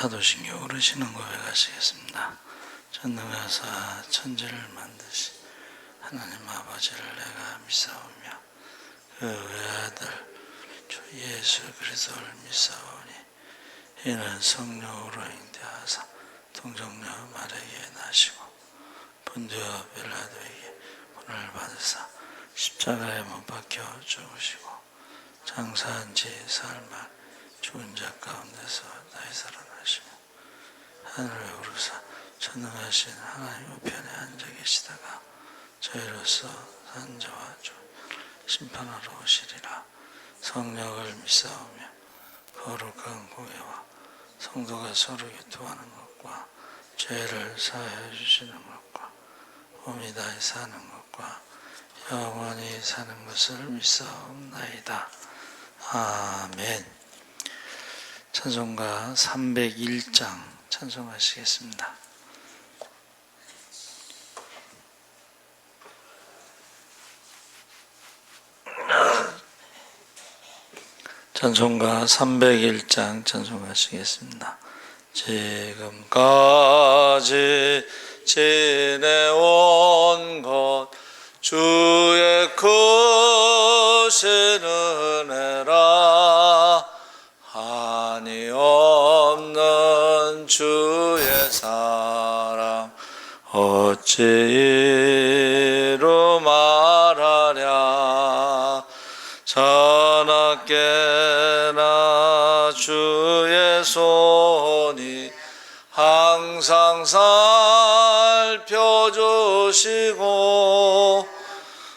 사도신경으로 신앙 고백하시겠습니다. 전능하사 천지를 만드신 하나님 아버지를 내가 믿사오며 그 외아들 주 예수 그리스도를 믿사오니 이는 성령으로 잉태하사 동정녀 마리아에게 나시고 본디오 빌라도에게 본을 받으사 십자가에 못 박혀 죽으시고 장사한 지 사흘 만 죽은 자 가운데서 다시 살아나시며 하늘에 오르사 전능하신 하나님 우편에 앉아 계시다가 저희로서 산자와 주 심판하러 오시리라. 성령을 믿사오며 거룩한 공예와 성도가 서로 교통하는 것과 죄를 사하여 주시는 것과 몸이 다시 사는 것과 영원히 사는 것을 믿사옵나이다. 아멘. 찬송가 301장 찬송하시겠습니다. 찬송가 301장 찬송하시겠습니다. 지금까지 지내온 것 주의 크신 은혜라 한이 없는 주의 사랑 어찌 이루 말하랴. 자나깨나 주의 손이 항상 살펴주시고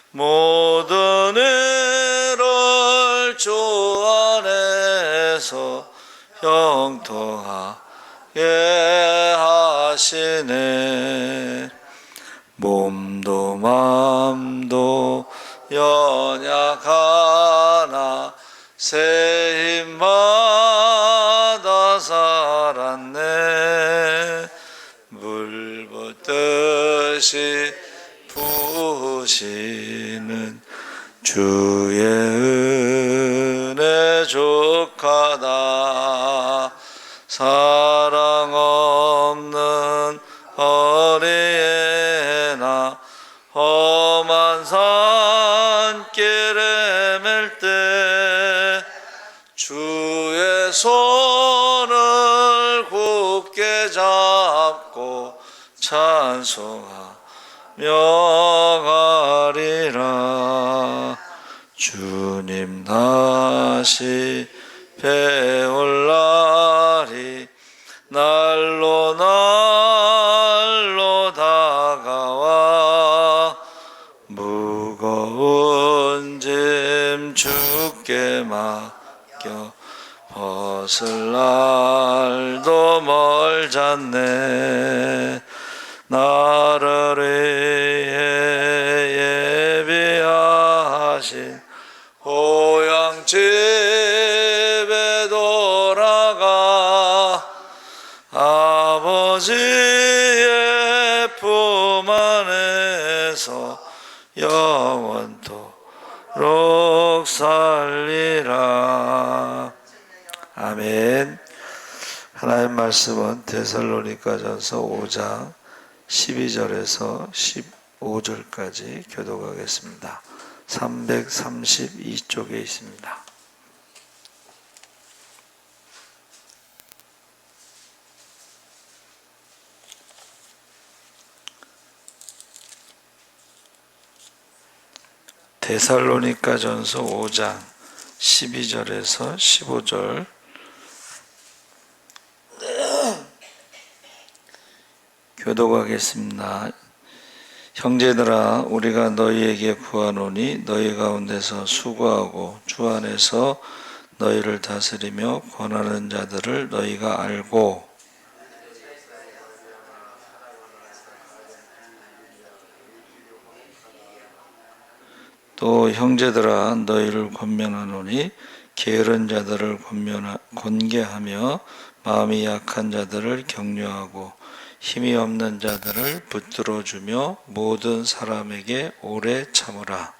모든 일을 주 안에서 형통하게 하시네. 몸도 맘도 연약하나 새 힘받아 살았네. 물 붓듯이 부으시는 주의 은혜 족하다. 사랑 없는 어리애나 험한 산길에 맬 때 주의 손을 굳게 잡고 찬송하며 가리라. 주님 다시 배올 날이 날로 날로 다가와 무거운 짐 주께 맡겨 벗을 날도 멀잖네. 나를 위해 예비하신 고향 집에 돌아가 아버지의 품 안에서 영원토록 살리라. 아멘. 하나님 말씀은 데살로니가전서 5장 12절에서 15절까지 교독하겠습니다. 332쪽에 있습니다. 데살로니가전서 5장 12절에서 15절 교독하겠습니다. 형제들아, 우리가 너희에게 구하노니 너희 가운데서 수고하고 주 안에서 너희를 다스리며 권하는 자들을 너희가 알고 또 형제들아, 너희를 권면하노니 게으른 자들을 권계하며 마음이 약한 자들을 격려하고 힘이 없는 자들을 붙들어주며 모든 사람에게 오래 참으라.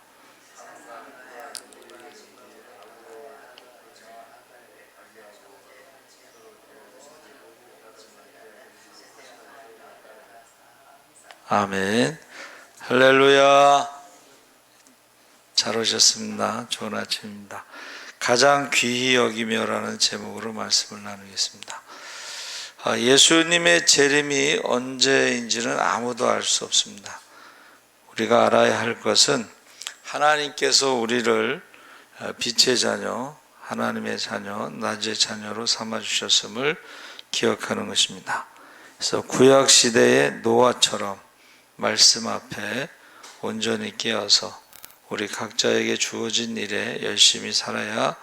아멘. 할렐루야. 잘 오셨습니다. 좋은 아침입니다. 가장 귀히 여기며라는 제목으로 말씀을 나누겠습니다. 예수님의 재림이 언제인지는 아무도 알 수 없습니다. 우리가 알아야 할 것은 하나님께서 우리를 빛의 자녀, 하나님의 자녀, 낮의 자녀로 삼아주셨음을 기억하는 것입니다. 그래서 구약시대의 노아처럼 말씀 앞에 온전히 깨어서 우리 각자에게 주어진 일에 열심히 살아야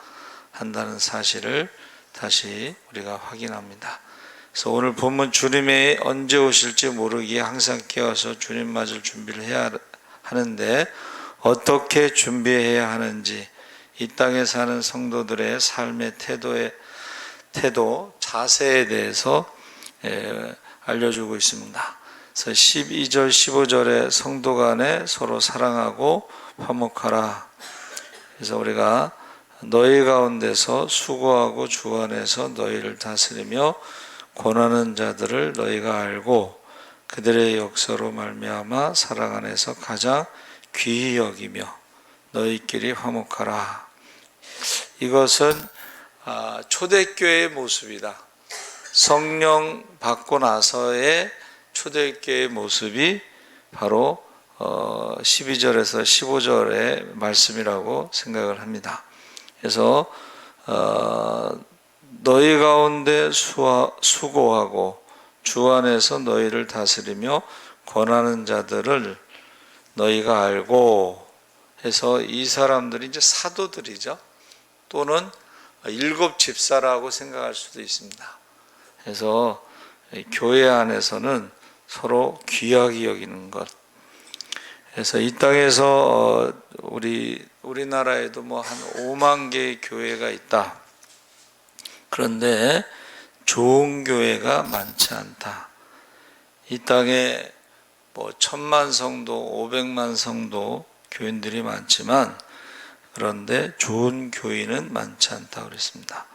한다는 사실을 다시 우리가 확인합니다. 그래서 오늘 본문 주님이 언제 오실지 모르기에 항상 깨어서 주님 맞을 준비를 해야 하는데 어떻게 준비해야 하는지 이 땅에 사는 성도들의 삶의 태도, 자세에 대해서 알려주고 있습니다. 그래서 12절, 15절에 성도 간에 서로 사랑하고 화목하라. 그래서 우리가 너희 가운데서 수고하고 주 안에서 너희를 다스리며 고난하는 자들을 너희가 알고 그들의 역사로 말미암아 사랑 안에서 가장 귀히 여기며 너희끼리 화목하라. 이것은 초대교회의 모습이다. 성령 받고 나서의 초대교회의 모습이 바로 12절에서 15절의 말씀이라고 생각을 합니다. 그래서 너희 가운데 수고하고 주 안에서 너희를 다스리며 권하는 자들을 너희가 알고 해서 이 사람들이 이제 사도들이죠. 또는 일곱 집사라고 생각할 수도 있습니다. 그래서 교회 안에서는 서로 귀하게 여기는 것. 그래서 이 땅에서 우리나라에도 뭐 한 5만 개의 교회가 있다. 그런데 좋은 교회가 많지 않다. 이 땅에 뭐 1000만 성도, 500만 성도 교인들이 많지만 그런데 좋은 교인은 많지 않다 그랬습니다.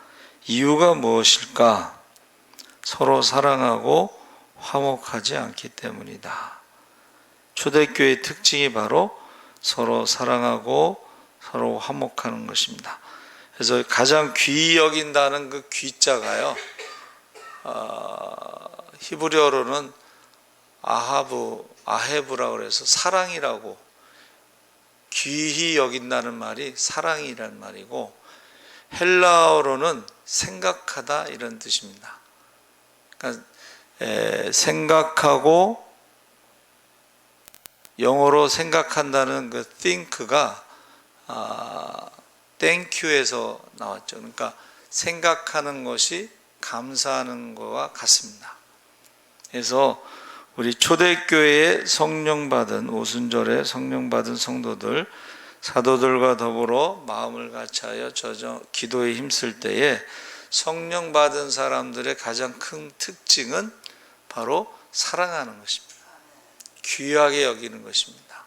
이유가 무엇일까? 서로 사랑하고 화목하지 않기 때문이다. 초대교회의 특징이 바로 서로 사랑하고 서로 화목하는 것입니다. 그래서 가장 귀히 여긴다는 그 귀자가요, 히브리어로는 아헤브라고 해서 사랑이라고, 귀히 여긴다는 말이 사랑이란 말이고, 헬라어로는 생각하다 이런 뜻입니다. 그러니까 생각하고, 영어로 생각한다는 그 think가 thank you에서 나왔죠. 그러니까 생각하는 것이 감사하는 것과 같습니다. 그래서 우리 초대교회에 성령받은 오순절에 성령받은 성도들, 사도들과 더불어 마음을 같이하여 기도에 힘쓸 때에 성령받은 사람들의 가장 큰 특징은 바로 사랑하는 것입니다. 귀하게 여기는 것입니다.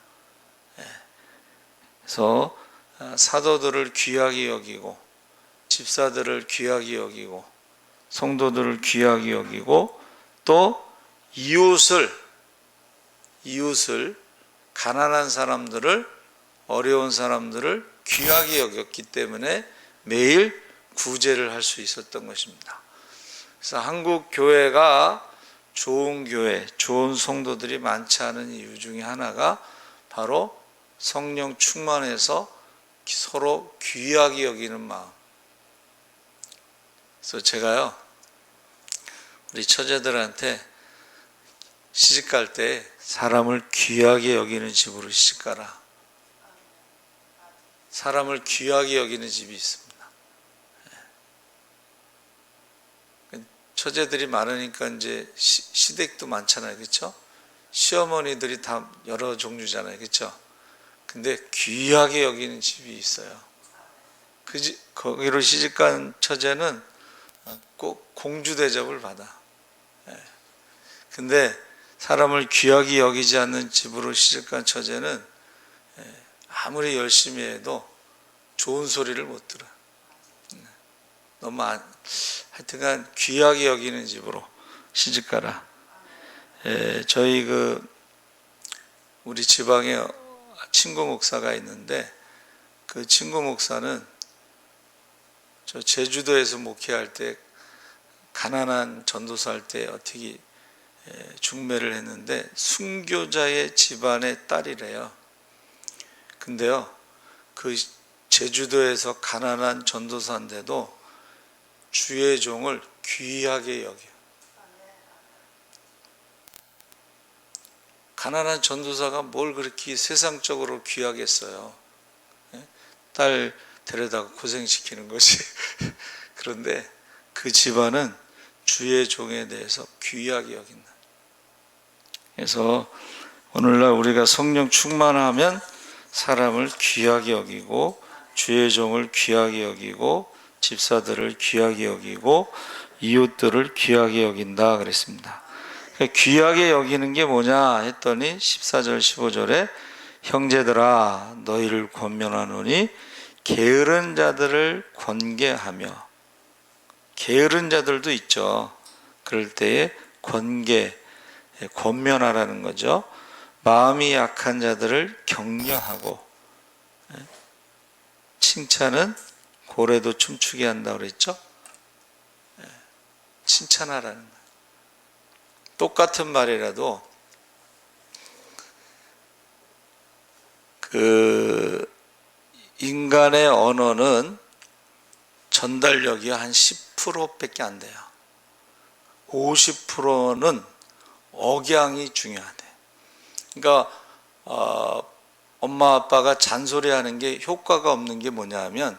그래서 사도들을 귀하게 여기고 집사들을 귀하게 여기고 성도들을 귀하게 여기고 또 이웃을 가난한 사람들을 어려운 사람들을 귀하게 여겼기 때문에 매일 구제를 할 수 있었던 것입니다. 그래서 한국 교회가 좋은 교회, 좋은 성도들이 많지 않은 이유 중에 하나가 바로 성령 충만해서 서로 귀하게 여기는 마음. 그래서 제가요, 우리 처제들한테 시집갈 때 사람을 귀하게 여기는 집으로 시집가라. 사람을 귀하게 여기는 집이 있습니다. 처제들이 많으니까 이제 시댁도 많잖아요. 그렇죠? 시어머니들이 다 여러 종류잖아요. 그렇죠? 근데 귀하게 여기는 집이 있어요. 거기로 시집간 처제는 꼭 공주 대접을 받아. 근데 사람을 귀하게 여기지 않는 집으로 시집간 처제는 아무리 열심히 해도 좋은 소리를 못 들어. 너무 하여튼간 귀하게 여기는 집으로 시집가라. 저희 우리 지방에 친구 목사가 있는데 그 친구 목사는 저 제주도에서 목회할 때 가난한 전도사 할 때 어떻게 중매를 했는데 순교자의 집안의 딸이래요. 근데요, 그 제주도에서 가난한 전도사인데도 주의 종을 귀하게 여겨요. 가난한 전도사가 뭘 그렇게 세상적으로 귀하겠어요. 딸 데려다가 고생시키는 것이. 그런데 그 집안은 주의 종에 대해서 귀하게 여긴다. 그래서 오늘날 우리가 성령 충만하면 사람을 귀하게 여기고 주의 종을 귀하게 여기고 집사들을 귀하게 여기고 이웃들을 귀하게 여긴다 그랬습니다. 귀하게 여기는 게 뭐냐 했더니 14절 15절에 형제들아 너희를 권면하노니 게으른 자들을 권계하며, 게으른 자들도 있죠. 그럴 때에 권면하라는 거죠. 마음이 약한 자들을 격려하고, 칭찬은 고래도 춤추게 한다고 그랬죠. 칭찬하라는 거예요. 똑같은 말이라도 그 인간의 언어는 전달력이 한 10%밖에 안 돼요. 50%는 억양이 중요하대. 그러니까 엄마 아빠가 잔소리하는 게 효과가 없는 게 뭐냐 하면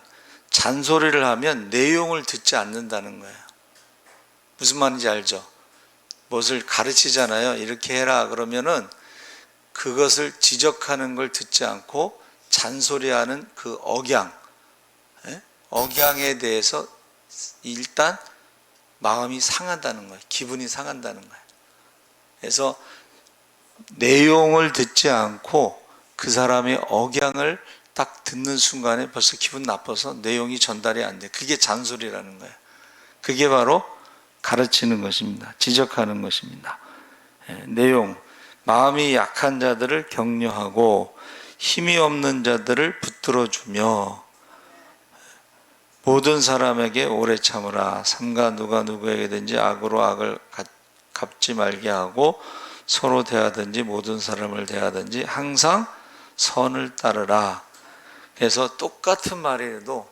잔소리를 하면 내용을 듣지 않는다는 거예요. 무슨 말인지 알죠? 무엇을 가르치잖아요. 이렇게 해라 그러면은 그것을 지적하는 걸 듣지 않고 잔소리하는 그 억양에 대해서 일단 마음이 상한다는 거예요. 기분이 상한다는 거예요. 그래서 내용을 듣지 않고 그 사람의 억양을 딱 듣는 순간에 벌써 기분 나빠서 내용이 전달이 안 돼. 그게 잔소리라는 거예요. 그게 바로 가르치는 것입니다. 지적하는 것입니다. 내용, 마음이 약한 자들을 격려하고 힘이 없는 자들을 붙들어주며 모든 사람에게 오래 참으라. 삼가 누가 누구에게든지 악으로 악을 갚지 말게 하고 서로 대하든지 모든 사람을 대하든지 항상 선을 따르라. 그래서 똑같은 말이라도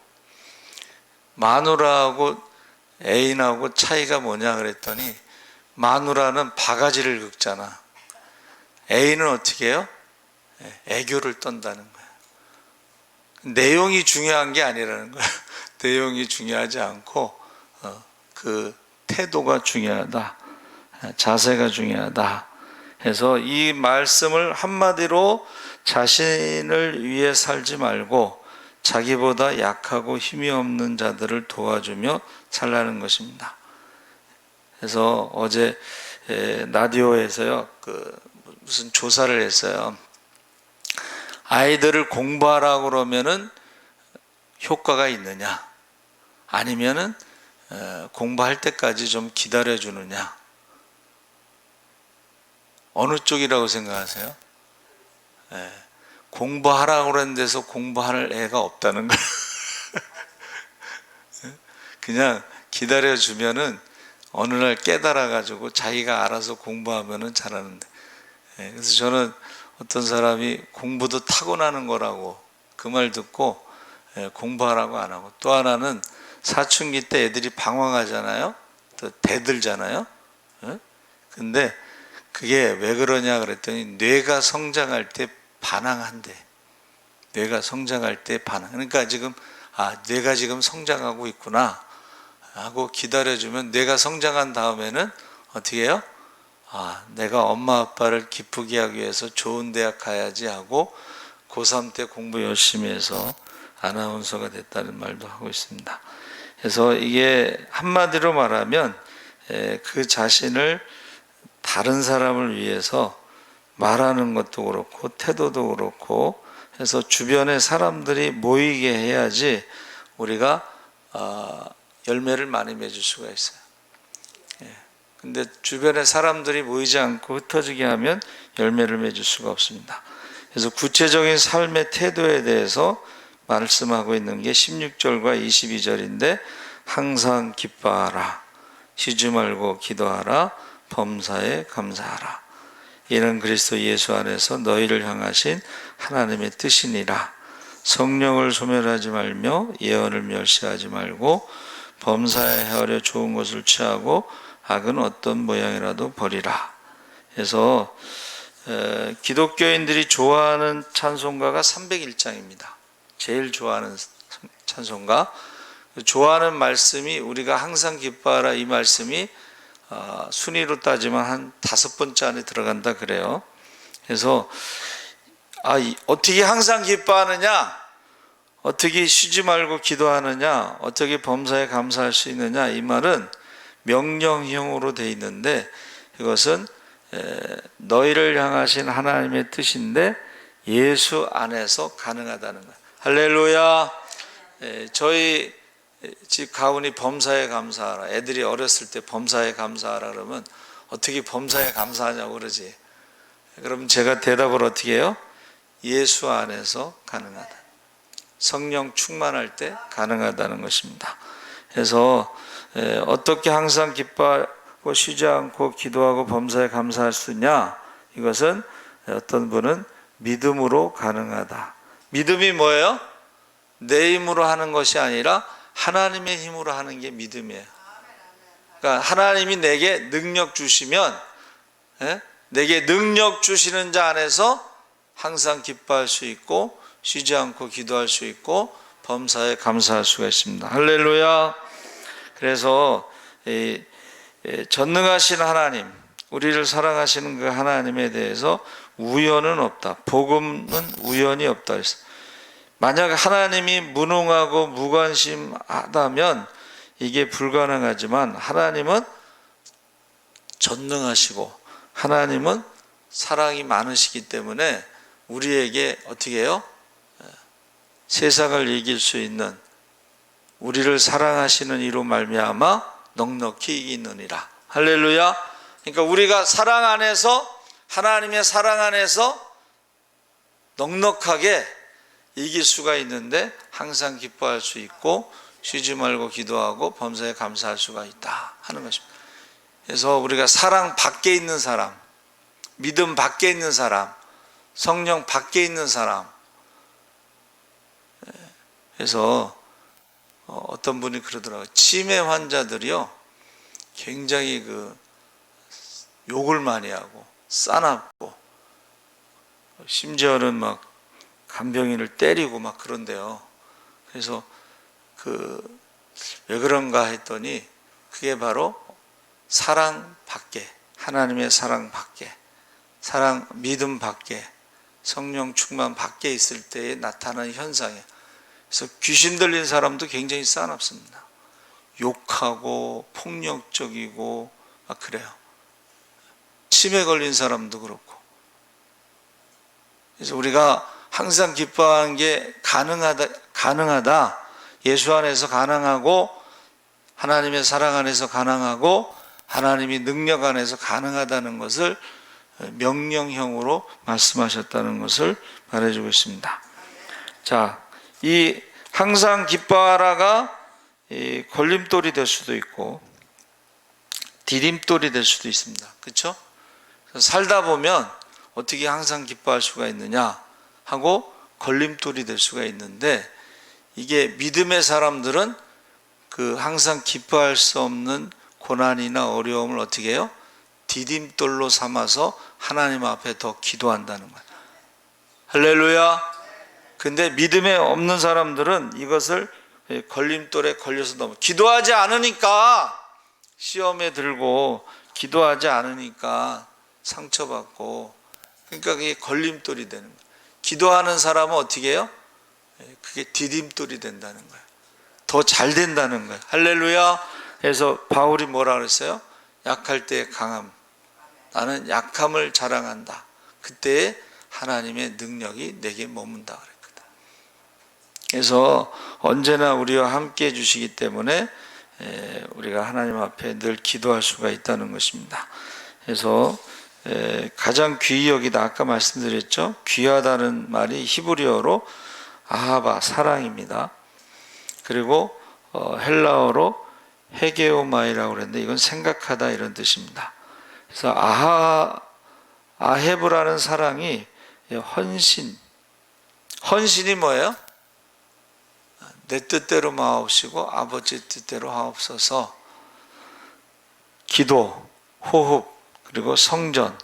마누라하고 애인하고 차이가 뭐냐 그랬더니 마누라는 바가지를 긁잖아. 애인은 어떻게 해요? 애교를 떤다는 거야. 내용이 중요한 게 아니라는 거야. 내용이 중요하지 않고 그 태도가 중요하다. 자세가 중요하다. 해서 이 말씀을 한마디로 자신을 위해 살지 말고 자기보다 약하고 힘이 없는 자들을 도와주며 살라는 것입니다. 그래서 어제 라디오에서요, 무슨 조사를 했어요. 아이들을 공부하라고 그러면은 효과가 있느냐, 아니면은 공부할 때까지 좀 기다려주느냐, 어느 쪽이라고 생각하세요? 공부하라고 그러는 데서 공부할 애가 없다는 거예요. 그냥 기다려주면은 어느 날 깨달아가지고 자기가 알아서 공부하면은 잘하는데. 그래서 저는 어떤 사람이 공부도 타고나는 거라고 그 말 듣고 공부하라고 안 하고, 또 하나는 사춘기 때 애들이 방황하잖아요. 또 대들잖아요. 근데 그게 왜 그러냐 그랬더니 뇌가 성장할 때 반항한대. 뇌가 성장할 때 반항. 그러니까 지금 뇌가 지금 성장하고 있구나 하고 기다려주면 뇌가 성장한 다음에는 어떻게 해요? 내가 엄마 아빠를 기쁘게 하기 위해서 좋은 대학 가야지 하고 고3 때 공부 열심히 해서 아나운서가 됐다는 말도 하고 있습니다. 그래서 이게 한마디로 말하면 그 자신을 다른 사람을 위해서 말하는 것도 그렇고 태도도 그렇고 해서 주변에 사람들이 모이게 해야지 우리가 열매를 많이 맺을 수가 있어요. 근데 주변에 사람들이 모이지 않고 흩어지게 하면 열매를 맺을 수가 없습니다. 그래서 구체적인 삶의 태도에 대해서 말씀하고 있는 게 16절과 22절인데, 항상 기뻐하라, 쉬지 말고 기도하라, 범사에 감사하라. 이는 그리스도 예수 안에서 너희를 향하신 하나님의 뜻이니라. 성령을 소멸하지 말며 예언을 멸시하지 말고 범사에 헤아려 좋은 것을 취하고 악은 어떤 모양이라도 버리라. 그래서 기독교인들이 좋아하는 찬송가가 301장입니다. 제일 좋아하는 찬송가. 좋아하는 말씀이, 우리가 항상 기뻐하라, 이 말씀이 순위로 따지면 한 5번째 안에 들어간다 그래요. 그래서 어떻게 항상 기뻐하느냐, 어떻게 쉬지 말고 기도하느냐, 어떻게 범사에 감사할 수 있느냐, 이 말은 명령형으로 되어 있는데, 이것은 너희를 향하신 하나님의 뜻인데 예수 안에서 가능하다는 거예요. 할렐루야. 저희 집 가훈이 범사에 감사하라. 애들이 어렸을 때 범사에 감사하라 그러면 어떻게 범사에 감사하냐고 그러지. 그럼 제가 대답을 어떻게 해요? 예수 안에서 가능하다. 성령 충만할 때 가능하다는 것입니다. 그래서 어떻게 항상 기뻐하고 쉬지 않고 기도하고 범사에 감사할 수 있냐? 이것은 어떤 분은 믿음으로 가능하다. 믿음이 뭐예요? 내 힘으로 하는 것이 아니라 하나님의 힘으로 하는 게 믿음이에요. 그러니까 하나님이 내게 능력 주시면, 내게 능력 주시는 자 안에서 항상 기뻐할 수 있고 쉬지 않고 기도할 수 있고 범사에 감사할 수가 있습니다. 할렐루야. 그래서 전능하신 하나님, 우리를 사랑하시는 그 하나님에 대해서 우연은 없다. 복음은 우연이 없다 했어요. 만약 하나님이 무능하고 무관심하다면 이게 불가능하지만, 하나님은 전능하시고 하나님은 사랑이 많으시기 때문에 우리에게 어떻게 해요? 세상을 이길 수 있는, 우리를 사랑하시는 이로 말미암아 넉넉히 이기느니라. 할렐루야. 그러니까 우리가 사랑 안에서, 하나님의 사랑 안에서 넉넉하게 이길 수가 있는데 항상 기뻐할 수 있고 쉬지 말고 기도하고 범사에 감사할 수가 있다 하는 것입니다. 그래서 우리가 사랑 밖에 있는 사람, 믿음 밖에 있는 사람, 성령 밖에 있는 사람, 그래서 어떤 분이 그러더라고요. 치매 환자들이요, 굉장히 욕을 많이 하고 싸납고 심지어는 막 간병인을 때리고 막 그런데요. 그래서 왜 그런가 했더니 그게 바로 사랑 밖에, 하나님의 사랑 밖에, 사랑, 믿음 밖에, 성령 충만 밖에 있을 때에 나타나는 현상이에요. 그래서 귀신 들린 사람도 굉장히 싸납습니다. 욕하고 폭력적이고 막 그래요. 치매 걸린 사람도 그렇고. 그래서 우리가 항상 기뻐하는 게 가능하다. 예수 안에서 가능하고 하나님의 사랑 안에서 가능하고 하나님이 능력 안에서 가능하다는 것을 명령형으로 말씀하셨다는 것을 말해주고 있습니다. 자, 이 항상 기뻐하라가 이 걸림돌이 될 수도 있고 디딤돌이 될 수도 있습니다. 그렇죠? 살다 보면 어떻게 항상 기뻐할 수가 있느냐 하고 걸림돌이 될 수가 있는데, 이게 믿음의 사람들은 항상 기뻐할 수 없는 고난이나 어려움을 어떻게 해요? 디딤돌로 삼아서 하나님 앞에 더 기도한다는 거예요. 할렐루야. 근데 믿음에 없는 사람들은 이것을 걸림돌에 걸려서 넘어, 기도하지 않으니까 시험에 들고, 기도하지 않으니까 상처받고, 그러니까 그게 걸림돌이 되는 거예요. 기도하는 사람은 어떻게 해요? 그게 디딤돌이 된다는 거예요. 더 잘 된다는 거예요. 할렐루야. 그래서 바울이 뭐라 그랬어요? 약할 때 강함, 나는 약함을 자랑한다. 그때 하나님의 능력이 내게 머문다 그랬거든. 그래서 언제나 우리와 함께 해주시기 때문에 우리가 하나님 앞에 늘 기도할 수가 있다는 것입니다. 그래서 가장 귀히 여기다 아까 말씀드렸죠. 귀하다는 말이 히브리어로 아하바 사랑입니다. 그리고 헬라어로 헤게오마이라고 그랬는데 이건 생각하다 이런 뜻입니다. 그래서 아헤브라는 사랑이 헌신이 뭐예요? 내 뜻대로 마옵시고 아버지 뜻대로 하옵소서. 기도, 호흡, 그리고 성전,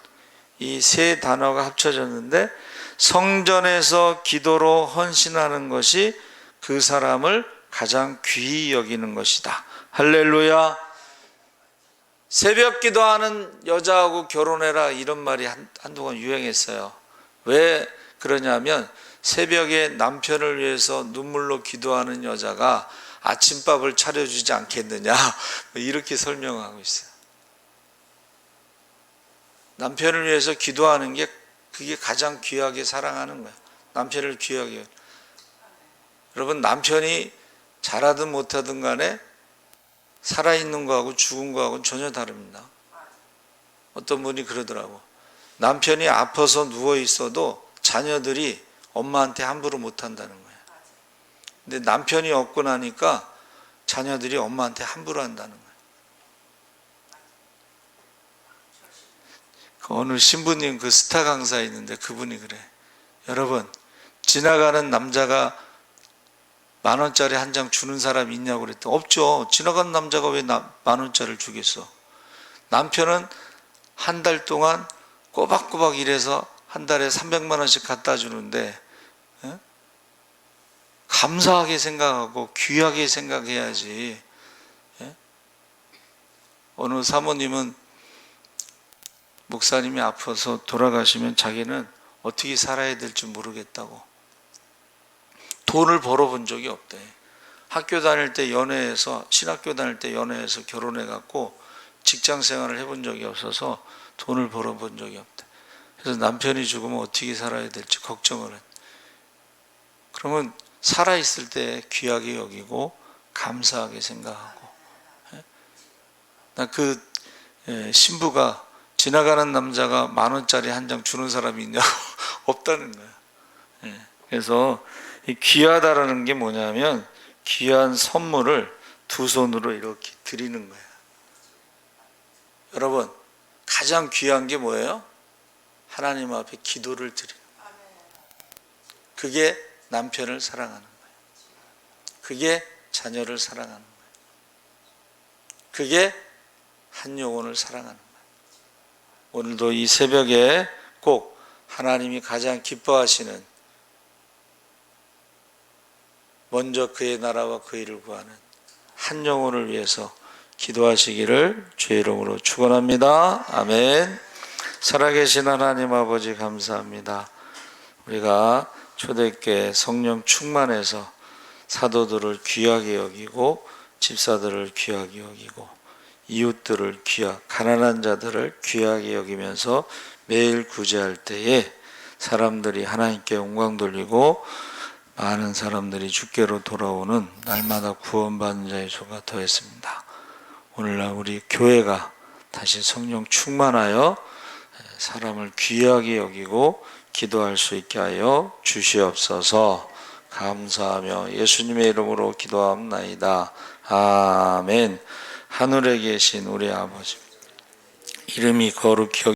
이 세 단어가 합쳐졌는데 성전에서 기도로 헌신하는 것이 그 사람을 가장 귀히 여기는 것이다. 할렐루야. 새벽 기도하는 여자하고 결혼해라 이런 말이 한동안 유행했어요. 왜 그러냐면 새벽에 남편을 위해서 눈물로 기도하는 여자가 아침밥을 차려주지 않겠느냐 이렇게 설명하고 있어요. 남편을 위해서 기도하는 게 그게 가장 귀하게 사랑하는 거예요. 남편을 귀하게. 여러분 남편이 잘하든 못하든 간에 살아있는 거하고 죽은 거하고는 전혀 다릅니다. 어떤 분이 그러더라고. 남편이 아파서 누워 있어도 자녀들이 엄마한테 함부로 못한다는 거예요. 근데 남편이 없고 나니까 자녀들이 엄마한테 함부로 한다는 거예요. 어느 신부님 그 스타 강사 있는데 그분이 그래. 여러분 지나가는 남자가 10,000원짜리 한 장 주는 사람 있냐고 그랬더니 없죠. 지나가는 남자가 왜 10,000원짜리를 주겠어. 남편은 한 달 동안 꼬박꼬박 일해서 한 달에 300만 원씩 갖다 주는데 감사하게 생각하고 귀하게 생각해야지. 어느 사모님은 목사님이 아파서 돌아가시면 자기는 어떻게 살아야 될지 모르겠다고 돈을 벌어본 적이 없대. 학교 다닐 때 연애해서 신학교 다닐 때 연애해서 결혼해갖고 직장 생활을 해본 적이 없어서 돈을 벌어본 적이 없대. 그래서 남편이 죽으면 어떻게 살아야 될지 걱정을 해. 그러면 살아있을 때 귀하게 여기고 감사하게 생각하고. 나 그 신부가 지나가는 남자가 10,000원짜리 한 장 주는 사람이 있냐고 없다는 거야. 그래서 이 귀하다라는 게 뭐냐면 귀한 선물을 두 손으로 이렇게 드리는 거예요. 여러분 가장 귀한 게 뭐예요? 하나님 앞에 기도를 드리는 거예요. 그게 남편을 사랑하는 거예요. 그게 자녀를 사랑하는 거예요. 그게 한 영혼을 사랑하는 거예요. 오늘도 이 새벽에 꼭 하나님이 가장 기뻐하시는 먼저 그의 나라와 그 일을 구하는 한 영혼을 위해서 기도하시기를 주의 이름으로 축원합니다. 아멘. 살아계신 하나님 아버지 감사합니다. 우리가 초대교회 성령 충만해서 사도들을 귀하게 여기고 집사들을 귀하게 여기고 이웃들을 가난한 자들을 귀하게 여기면서 매일 구제할 때에 사람들이 하나님께 영광 돌리고 많은 사람들이 주께로 돌아오는 날마다 구원받는 자의 수가 더했습니다. 오늘날 우리 교회가 다시 성령 충만하여 사람을 귀하게 여기고 기도할 수 있게 하여 주시옵소서. 감사하며 예수님의 이름으로 기도합나이다. 아멘. 하늘에 계신 우리 아버지 이름이 거룩히